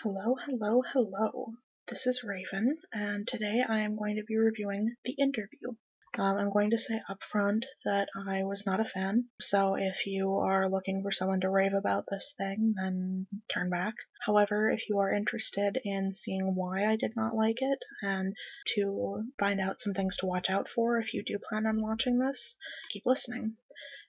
Hello, hello, hello. This is Raven, and today I am going to be reviewing The Interview. I'm going to say upfront that I was not a fan, so if you are looking for someone to rave about this thing, then turn back. However, if you are interested in seeing why I did not like it, and to find out some things to watch out for if you do plan on watching this, keep listening.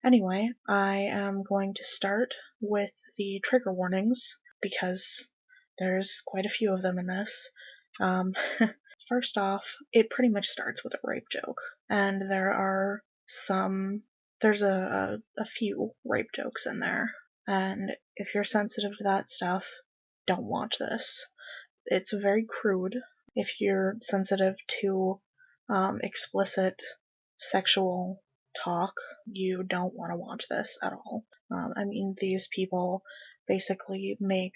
Anyway, I am going to start with the trigger warnings, because there's quite a few of them in this. Um, First off, it pretty much starts with a rape joke, and there's a few rape jokes in there, and if you're sensitive to that stuff, don't watch this. It's very crude. If you're sensitive to explicit sexual talk, you don't want to watch this at all. These people basically make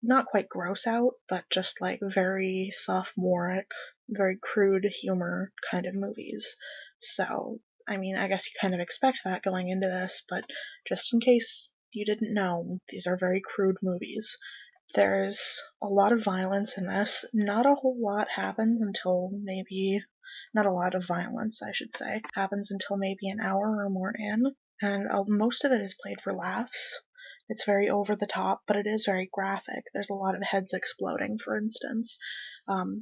not quite gross out, but just like very sophomoric, very crude humor kind of movies. So, I guess you kind of expect that going into this, but just in case you didn't know, these are very crude movies. There's a lot of violence in this. Not a whole lot happens until maybe, not a lot of violence, I should say, happens until maybe an hour or more in, and most of it is played for laughs. It's very over the top, but it is very graphic. There's a lot of heads exploding, for instance.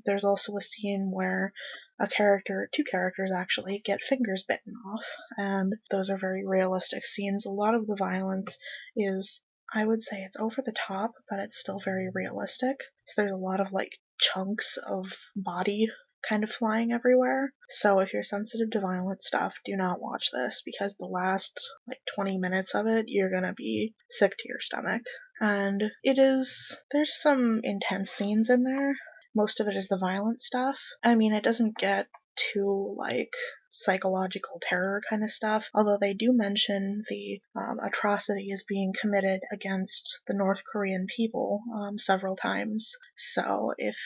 There's also a scene where two characters actually, get fingers bitten off, and those are very realistic scenes. A lot of the violence is, I would say, it's over the top, but it's still very realistic. So there's a lot of like chunks of body kind of flying everywhere. So if you're sensitive to violent stuff, do not watch this, because the last like 20 minutes of it, you're gonna be sick to your stomach. And there's some intense scenes in there. Most of it is the violent stuff. It doesn't get too like psychological terror kind of stuff, although they do mention the atrocities being committed against the North Korean people several times. So if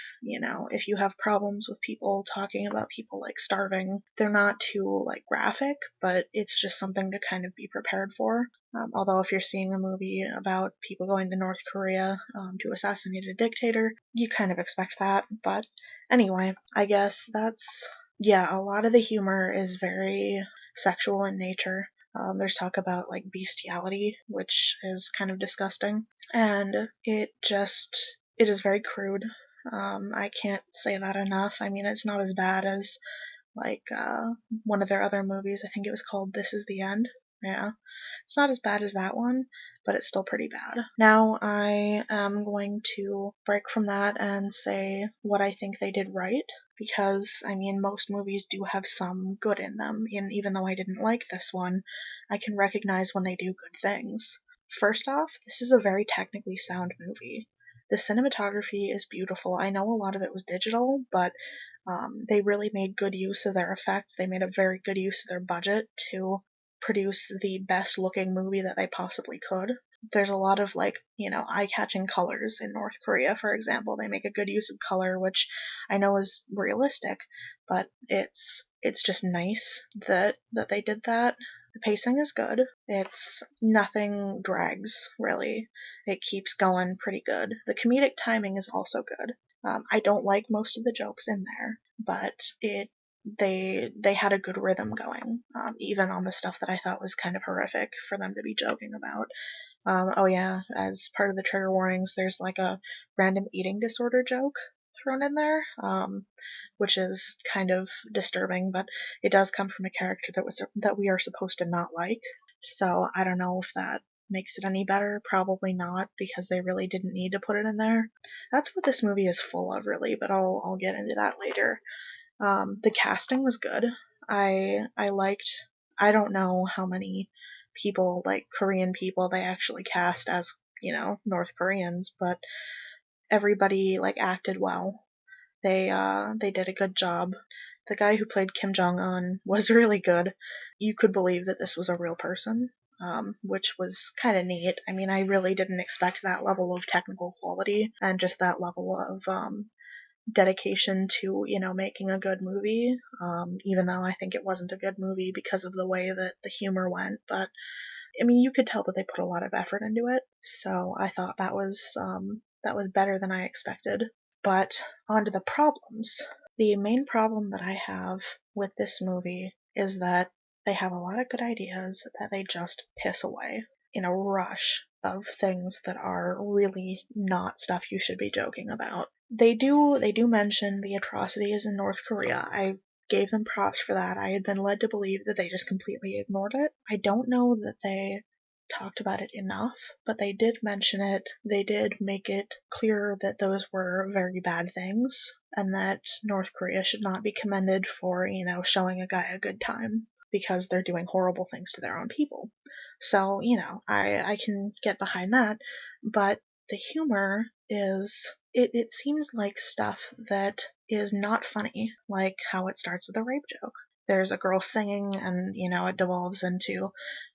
you have problems with people talking about people like starving, they're not too like graphic, but it's just something to kind of be prepared for. Although if you're seeing a movie about people going to North Korea to assassinate a dictator, you kind of expect that. But anyway, I guess a lot of the humor is very sexual in nature. There's talk about like bestiality, which is kind of disgusting, and it is very crude. I can't say that enough. It's not as bad as like one of their other movies. I think it was called This Is the End. Yeah. It's not as bad as that one, but it's still pretty bad. Now I am going to break from that and say what I think they did right, because, most movies do have some good in them, and even though I didn't like this one, I can recognize when they do good things. First off, this is a very technically sound movie. The cinematography is beautiful. I know a lot of it was digital, but they really made good use of their effects. They made a very good use of their budget to produce the best looking movie that they possibly could. There's a lot of eye-catching colors in North Korea, for example. They make a good use of color, which I know is realistic, but it's just nice that they did that. The pacing is good. It's nothing drags, really. It keeps going pretty good. The comedic timing is also good. I don't like most of the jokes in there, but they had a good rhythm going, even on the stuff that I thought was kind of horrific for them to be joking about. Oh yeah, as part of the trigger warnings, there's like a random eating disorder joke thrown in there, which is kind of disturbing, but it does come from a character that we are supposed to not like. So I don't know if that makes it any better. Probably not, because they really didn't need to put it in there. That's what this movie is full of, really, but I'll get into that later. The casting was good. I liked. I don't know how many people, like Korean people, they actually cast as North Koreans, but everybody like acted well. They did a good job. The guy who played Kim Jong-un was really good. You could believe that this was a real person, which was kind of neat. I really didn't expect that level of technical quality and just that level of dedication to making a good movie, even though I think it wasn't a good movie because of the way that the humor went. But you could tell that they put a lot of effort into it, so I thought that was That was better than I expected. But on to the problems. The main problem that I have with this movie is that they have a lot of good ideas that they just piss away in a rush of things that are really not stuff you should be joking about. They do mention the atrocities in North Korea. I gave them props for that. I had been led to believe that they just completely ignored it. I don't know that they talked about it enough, but they did mention it. They did make it clear that those were very bad things, and that North Korea should not be commended for, showing a guy a good time because they're doing horrible things to their own people. So, I can get behind that, but the humor is, it seems like stuff that is not funny, like how it starts with a rape joke. There's a girl singing, and it devolves into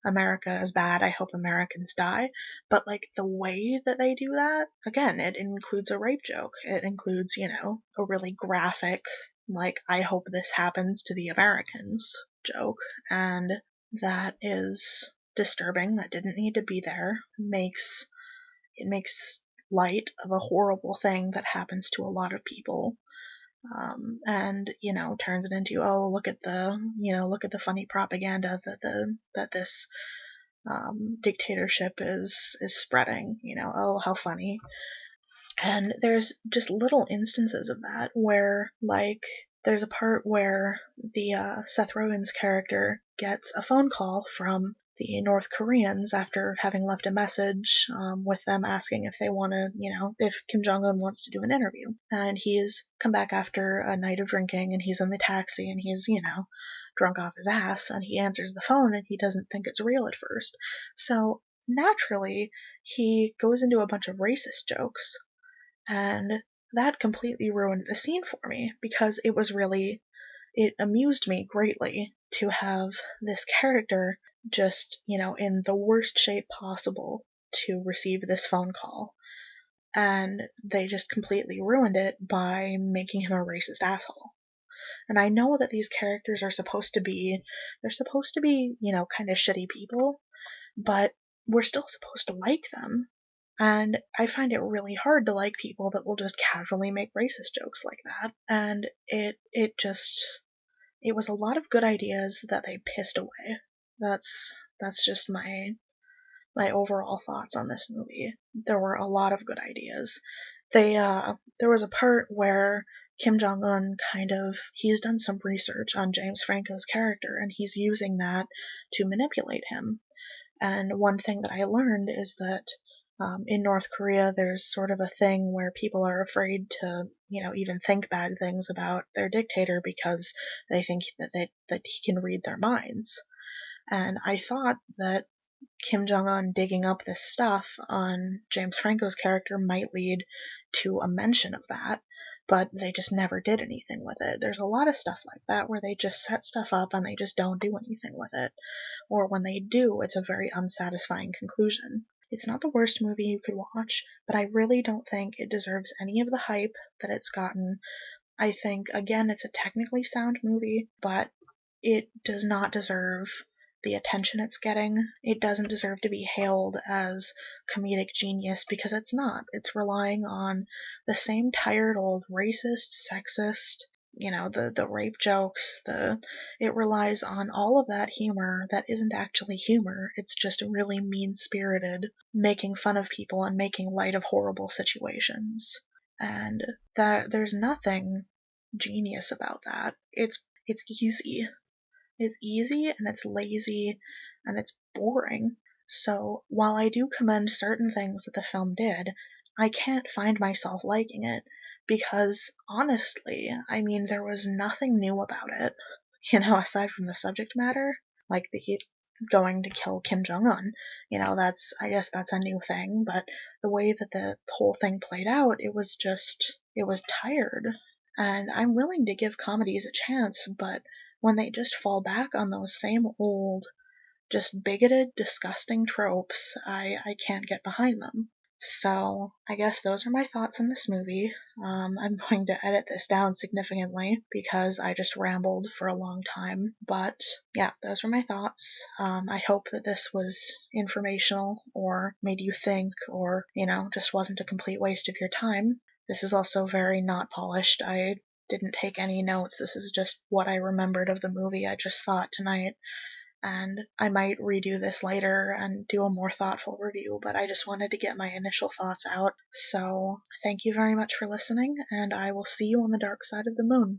America is bad, I hope Americans die. But like the way that they do that, again, it includes a rape joke. It includes, a really graphic, like, I hope this happens to the Americans joke. And that is disturbing. That didn't need to be there. It makes light of a horrible thing that happens to a lot of people. And turns it into, oh, look at the funny propaganda that this dictatorship is spreading. Oh, how funny. And there's just little instances of that where, like, there's a part where the Seth Rogen's character gets a phone call from the North Koreans after having left a message with them asking if they want to, if Kim Jong-un wants to do an interview. And he's come back after a night of drinking, and he's in the taxi, and he's, drunk off his ass, and he answers the phone, and he doesn't think it's real at first. So naturally, he goes into a bunch of racist jokes, and that completely ruined the scene for me, because it amused me greatly to have this character just, in the worst shape possible to receive this phone call. And they just completely ruined it by making him a racist asshole. And I know that these characters are supposed to be, kind of shitty people, but we're still supposed to like them. And I find it really hard to like people that will just casually make racist jokes like that. And it was a lot of good ideas that they pissed away. That's just my overall thoughts on this movie. There were a lot of good ideas. There was a part where Kim Jong-un he's done some research on James Franco's character, and he's using that to manipulate him. And one thing that I learned is that in North Korea, there's sort of a thing where people are afraid to, even think bad things about their dictator because they think that he can read their minds. And I thought that Kim Jong-un digging up this stuff on James Franco's character might lead to a mention of that, but they just never did anything with it. There's a lot of stuff like that where they just set stuff up and they just don't do anything with it. Or when they do, it's a very unsatisfying conclusion. It's not the worst movie you could watch, but I really don't think it deserves any of the hype that it's gotten. I think, again, it's a technically sound movie, but it does not deserve the attention it's getting. It doesn't deserve to be hailed as comedic genius, because it's not. It's relying on the same tired old racist, sexist, the rape jokes, it relies on all of that humor that isn't actually humor. It's just really mean-spirited, making fun of people and making light of horrible situations. And that there's nothing genius about that. It's easy. It's easy, and it's lazy, and it's boring. So while I do commend certain things that the film did, I can't find myself liking it, because honestly, there was nothing new about it, aside from the subject matter, like the going to kill Kim Jong-un. I guess that's a new thing, but the way that the whole thing played out, it was tired. And I'm willing to give comedies a chance, but when they just fall back on those same old, just bigoted, disgusting tropes, I can't get behind them. So I guess those are my thoughts on this movie. I'm going to edit this down significantly because I just rambled for a long time. But yeah, those were my thoughts. I hope that this was informational or made you think or, just wasn't a complete waste of your time. This is also very not polished. I didn't take any notes. This is just what I remembered of the movie. I just saw it tonight. And I might redo this later and do a more thoughtful review, but I just wanted to get my initial thoughts out. So thank you very much for listening, and I will see you on the dark side of the moon.